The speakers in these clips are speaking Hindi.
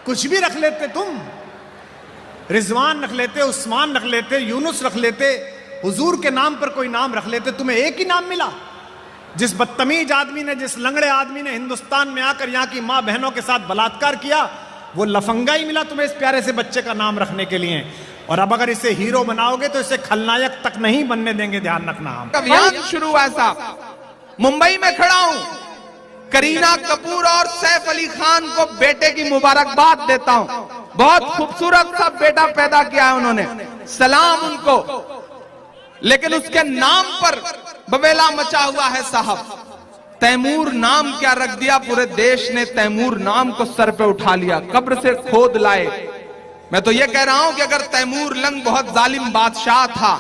कुछ भी रख लेते तुम, रिजवान रख लेते, उस्मान रख लेते, यूनुस रख लेते, हुजूर के नाम पर कोई नाम रख लेते, तुम्हें एक ही नाम मिला। जिस बदतमीज आदमी ने, जिस लंगड़े आदमी ने हिंदुस्तान में आकर यहाँ की माँ बहनों के साथ बलात्कार किया, वो लफंगा ही मिला तुम्हें इस प्यारे से बच्चे का नाम रखने के लिए। और अब अगर इसे हीरो बनाओगे तो इसे खलनायक तक नहीं बनने देंगे, ध्यान रखना। हम अभियान शुरू हुआ साहब, मुंबई में खड़ा हूं, करीना कपूर और सैफ अली खान को बेटे की मुबारकबाद देता हूं। बहुत खूबसूरत सा बेटा पैदा किया है उन्होंने, सलाम उनको। लेकिन उसके नाम पर बवेला मचा हुआ है साहब। तैमूर नाम क्या रख दिया, पूरे देश ने तैमूर नाम को सर पे उठा लिया, कब्र से खोद लाए। मैं तो ये कह रहा हूं कि अगर तैमूर लंग बहुत जालिम बादशाह था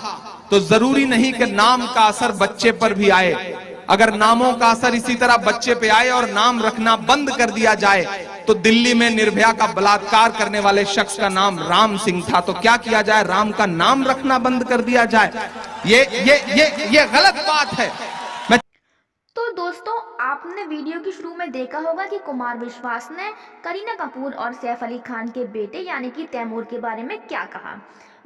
तो जरूरी नहीं कि नाम का असर बच्चे पर भी आए। अगर नामों का असर इसी तरह बच्चे पे आए और नाम रखना बंद कर दिया जाए, तो दिल्ली में निर्भया का बलात्कार करने वाले शख्स का नाम राम सिंह था, तो क्या किया जाए, राम का नाम रखना बंद कर दिया जाए? ये गलत बात है। तो दोस्तों, आपने वीडियो की शुरू में देखा होगा कि कुमार विश्वास ने करीना कपूर और सैफ अली खान के बेटे यानी कि तैमूर के बारे में क्या कहा।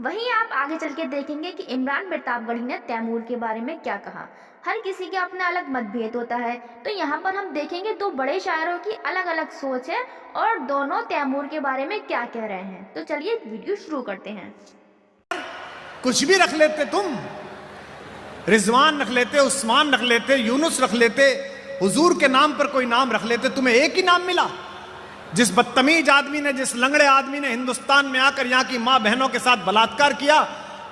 वहीं आप आगे चल के देखेंगे कि इमरान प्रतापगढ़ी ने तैमूर के बारे में क्या कहा। हर किसी के अपना अलग मतभेद होता है, तो यहाँ पर हम देखेंगे दो बड़े शायरों की अलग अलग सोच है और दोनों तैमूर के बारे में क्या कह रहे हैं। तो चलिए वीडियो शुरू करते हैं। कुछ भी रख लेते तुम, रिजवान रख लेते, उस्मान रख लेते, यूनुस रख लेते, हुजूर के नाम पर कोई नाम रख लेते, तुम्हें एक ही नाम मिला। जिस बदतमीज आदमी ने, जिस लंगड़े आदमी ने हिंदुस्तान में आकर यहाँ की माँ बहनों के साथ बलात्कार किया,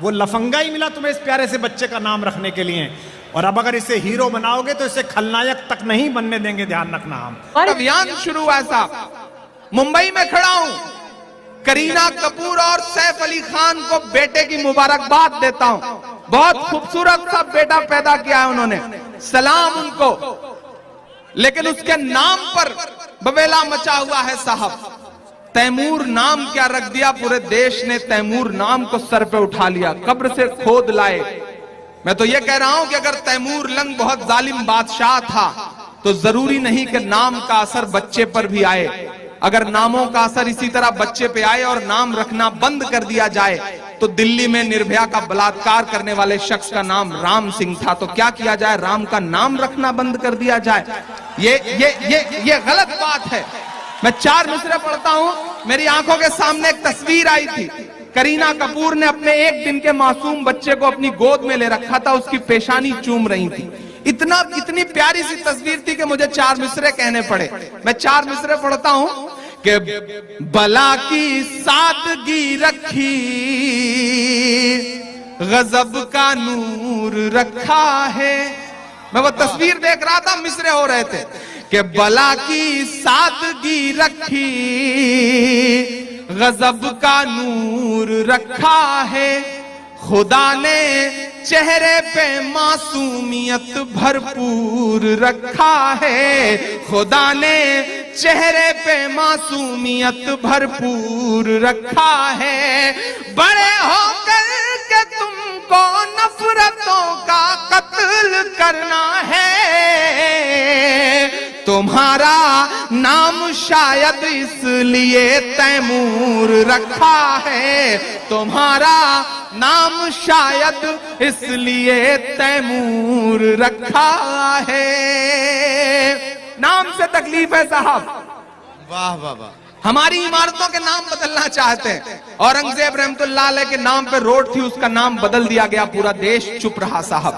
वो लफंगा ही मिला तुम्हें इस प्यारे से बच्चे का नाम रखने के लिए। और अब अगर इसे हीरो बनाओगे तो इसे खलनायक तक नहीं बनने देंगे, ध्यान रखना। हम अभियान शुरू हुआ साहब, मुंबई में खड़ा हूं, करीना कपूर और सैफ अली खान को बेटे की मुबारकबाद देता हूं। बहुत खूबसूरत सा बेटा पैदा किया है उन्होंने, सलाम उनको। लेकिन उसके नाम पर बवेला मचा हुआ है साहब। तैमूर नाम क्या रख दिया, पूरे देश ने तैमूर नाम को सर पे उठा लिया, कब्र से खोद लाए। मैं तो ये कह रहा हूं कि अगर तैमूर लंग बहुत जालिम बादशाह था तो जरूरी नहीं कि नाम का असर बच्चे पर भी आए। अगर नामों का असर इसी तरह बच्चे पे आए और नाम रखना बंद कर दिया जाए, तो दिल्ली में निर्भया का बलात्कार करने वाले शख्स का नाम राम सिंह था, तो क्या किया जाए, राम का नाम रखना बंद कर दिया जाए? ये गलत बात है। मैं 4 मिसरे पढ़ता हूं, मेरी आंखों के सामने एक तस्वीर आई थी। करीना कपूर ने अपने 1 दिन के मासूम बच्चे को अपनी गोद में ले रखा था, उसकी पेशानी चूम रही थी। इतनी प्यारी सी तस्वीर थी कि मुझे 4 मिसरे कहने पड़े। मैं 4 मिसरे पढ़ता हूं कि बला की सादगी रखी, गजब का नूर रखा है। मैं वो तस्वीर देख रहा था, मिसरे हो रहे थे कि बला की सादगी रखी, गजब का नूर रखा है। खुदा ने चेहरे पे मासूमियत भरपूर रखा है, खुदा ने चेहरे पे मासूमियत भरपूर रखा है। बड़े होकर के तुमको नफरतों का कत्ल करना है, तुम्हारा नाम शायद इसलिए तैमूर रखा है, तुम्हारा नाम शायद इसलिए तैमूर रखा है। नाम से तकलीफ है साहब। वाह वाह वाह। हमारी इमारतों के नाम बदलना चाहते हैं। औरंगजेब रहमतुल्लाह अलैह के नाम पे रोड थी, उसका नाम बदल दिया गया, पूरा देश चुप रहा साहब।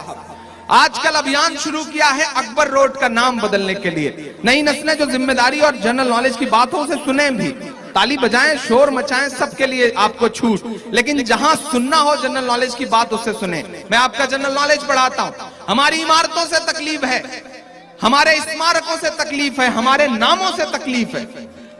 आजकल अभियान शुरू किया है अकबर रोड का नाम बदलने के लिए। नई नस्लें जो जिम्मेदारी और जनरल नॉलेज की बात हो उसे सुने भी, ताली बजाएं, शोर मचाएं, सबके लिए आपको छूट। लेकिन जहां सुनना हो जनरल नॉलेज की बात उससे सुने। मैं आपका जनरल नॉलेज बढ़ाता हूं। हमारी इमारतों से तकलीफ है, हमारे स्मारकों से तकलीफ है, हमारे नामों से तकलीफ है,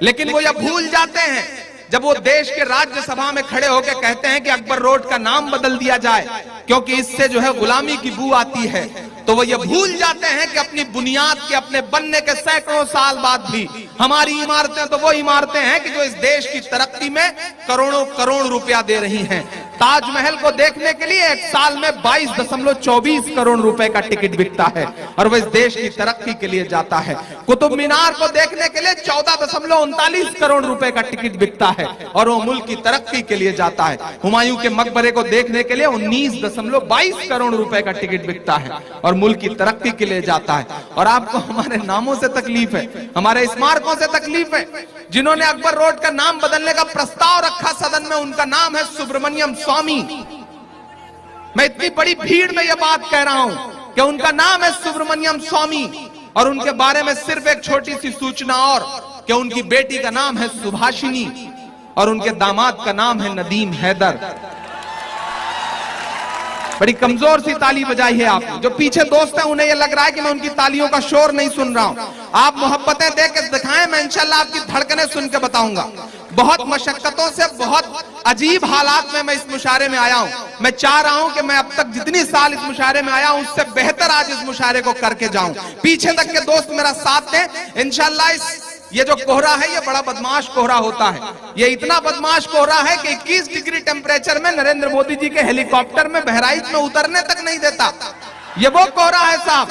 लेकिन वो यह भूल जाते हैं जब वो देश के राज्यसभा में खड़े होकर कहते हैं कि अकबर रोड का नाम बदल दिया जाए क्योंकि इससे जो है गुलामी की बू आती है, तो वो ये भूल जाते हैं कि अपनी बुनियाद के, अपने बनने के सैकड़ों साल बाद भी हमारी इमारतें तो वो इमारतें हैं कि जो इस देश की तरक्की में करोड़ों करोड़ रुपया दे रही हैं। ताजमहल को देखने के लिए एक साल में 22.24 करोड़ रुपए का टिकट बिकता है और वह इस देश की तरक्की के लिए जाता है। कुतुब मीनार को देखने के लिए 14.39 करोड़ रुपए का टिकट बिकता है और वो मुल्क की तरक्की के लिए जाता है। हुमायूं के मकबरे को देखने के लिए 19.22 करोड़ रुपए का टिकट बिकता है और मुल्क की तरक्की के लिए जाता है। और आपको हमारे नामों से तकलीफ है, हमारे स्मारकों से तकलीफ है। जिन्होंने अकबर रोड का नाम बदलने का प्रस्ताव रखा सदन में, उनका नाम है सुब्रमण्यम स्वामी। मैं इतनी बड़ी भीड़ में यह बात कह रहा हूं कि उनका नाम है सुब्रमण्यम स्वामी और उनके बारे में सिर्फ एक छोटी सी सूचना और कि उनकी बेटी का नाम है सुभाषिनी और उनके दामाद का नाम है नदीम हैदर। बड़ी कमजोर सी ताली बजाई है आपने। जो पीछे दोस्त हैं उन्हें यह लग रहा है कि मैं उनकी तालियों का शोर नहीं सुन रहा हूं। आप मोहब्बतें देख के दिखाएं, मैं इंशाल्लाह आपकी धड़कनें सुन के बताऊंगा। बहुत मशक्कतों से, बहुत अजीब हालात में मैं इस मुशायरे में आया हूं। मैं चाह रहा हूं कि मैं अब तक जितनी साल इस मुशायरे में आया हूं उससे बेहतर आज इस मुशायरे को करके जाऊं। पीछे तक के दोस्त मेरा साथ दें इंशाल्लाह। ये जो कोहरा है ये बड़ा बदमाश कोहरा होता है। ये इतना बदमाश कोहरा है कि 21 डिग्री टेम्परेचर में नरेंद्र मोदी जी के हेलीकॉप्टर में बहराइच में उतरने तक नहीं देता। ये वो कोहरा है साहब।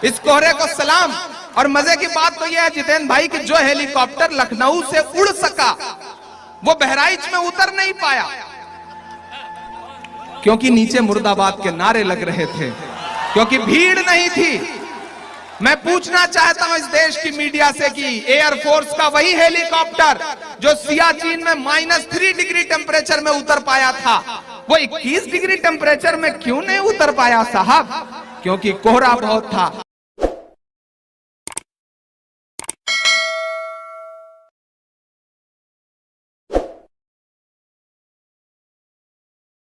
इस कोहरे को सलाम। और मजे की बात तो यह है जितेंद्र भाई कि जो हेलीकॉप्टर लखनऊ से उड़ सका वो बहराइच में उतर नहीं पाया क्योंकि नीचे मुर्दाबाद के नारे लग रहे थे, क्योंकि भीड़ नहीं थी। मैं पूछना चाहता हूं इस देश की मीडिया से कि एयरफोर्स का वही हेलीकॉप्टर जो सियाचिन में -3 डिग्री टेम्परेचर में उतर पाया था, वो 21 डिग्री टेम्परेचर में क्यों नहीं उतर पाया साहब? क्योंकि कोहरा बहुत था।